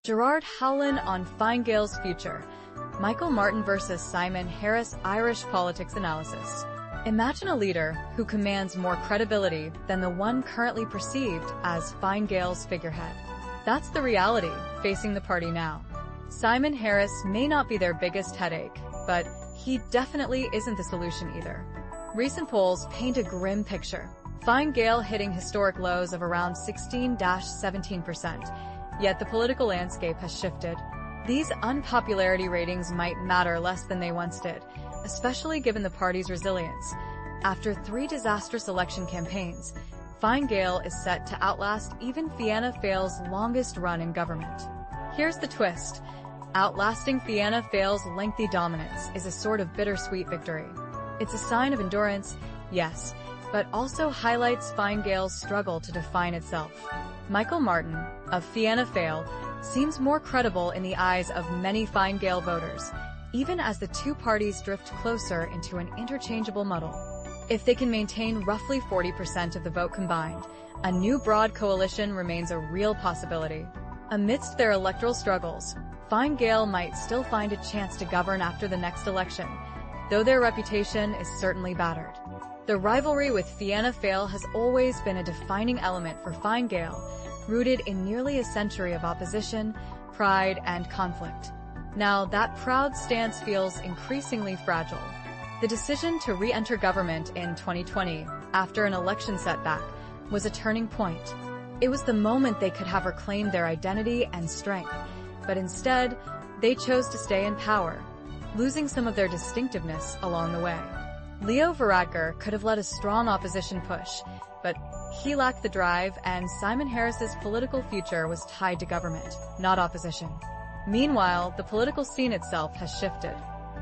Gerard Howlin on Fine Gael's future. Micheál Martin versus Simon Harris Irish politics analysis. Imagine a leader who commands more credibility than the one currently perceived as Fine Gael's figurehead. That's the reality facing the party now. Simon Harris may not be their biggest headache, but he definitely isn't the solution either. Recent polls paint a grim picture. Fine Gael hitting historic lows of around 16–17%. Yet the political landscape has shifted. These unpopularity ratings might matter less than they once did, especially given the party's resilience. After 3 disastrous election campaigns, Fine Gael is set to outlast even Fianna Fáil's longest run in government. Here's the twist. Outlasting Fianna Fáil's lengthy dominance is a sort of bittersweet victory. It's a sign of endurance, yes, but also highlights Fine Gael's struggle to define itself. Micheál Martin, of Fianna Fáil, seems more credible in the eyes of many Fine Gael voters, even as the two parties drift closer into an interchangeable muddle. If they can maintain roughly 40% of the vote combined, a new broad coalition remains a real possibility. Amidst their electoral struggles, Fine Gael might still find a chance to govern after the next election, though their reputation is certainly battered. The rivalry with Fianna Fáil has always been a defining element for Fine Gael, rooted in nearly a century of opposition, pride, and conflict. Now, that proud stance feels increasingly fragile. The decision to re-enter government in 2020, after an election setback, was a turning point. It was the moment they could have reclaimed their identity and strength, but instead, they chose to stay in power, losing some of their distinctiveness along the way. Leo Varadkar could have led a strong opposition push, but he lacked the drive, and Simon Harris's political future was tied to government, not opposition. Meanwhile, the political scene itself has shifted.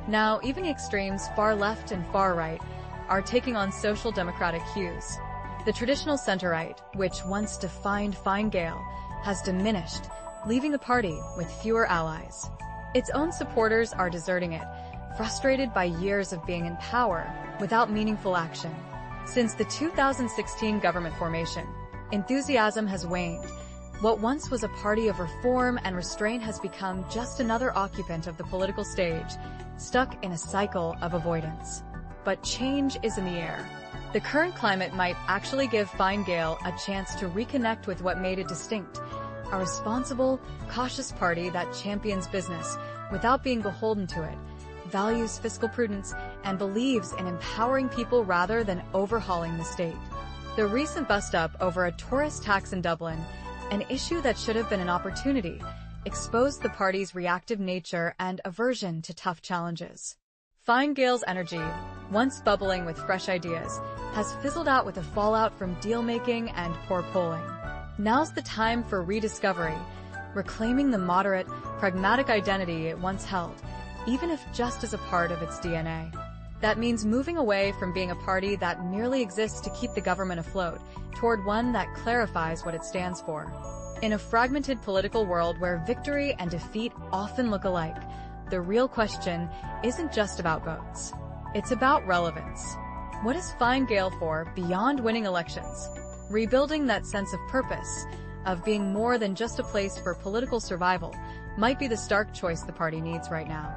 Now, even extremes far left and far right are taking on social democratic hues. The traditional center-right, which once defined Fine Gael, has diminished, leaving the party with fewer allies. Its own supporters are deserting it, frustrated by years of being in power without meaningful action. Since the 2016 government formation, enthusiasm has waned. What once was a party of reform and restraint has become just another occupant of the political stage, stuck in a cycle of avoidance. But change is in the air. The current climate might actually give Fine Gael a chance to reconnect with what made it distinct, a responsible, cautious party that champions business without being beholden to it, values fiscal prudence, and believes in empowering people rather than overhauling the state. The recent bust-up over a tourist tax in Dublin, an issue that should have been an opportunity, exposed the party's reactive nature and aversion to tough challenges. Fine Gael's energy, once bubbling with fresh ideas, has fizzled out with the fallout from deal-making and poor polling. Now's the time for rediscovery, reclaiming the moderate, pragmatic identity it once held, even if just as a part of its DNA. That means moving away from being a party that merely exists to keep the government afloat, toward one that clarifies what it stands for. In a fragmented political world where victory and defeat often look alike, the real question isn't just about votes. It's about relevance. What is Fine Gael for beyond winning elections? Rebuilding that sense of purpose, of being more than just a place for political survival, might be the stark choice the party needs right now.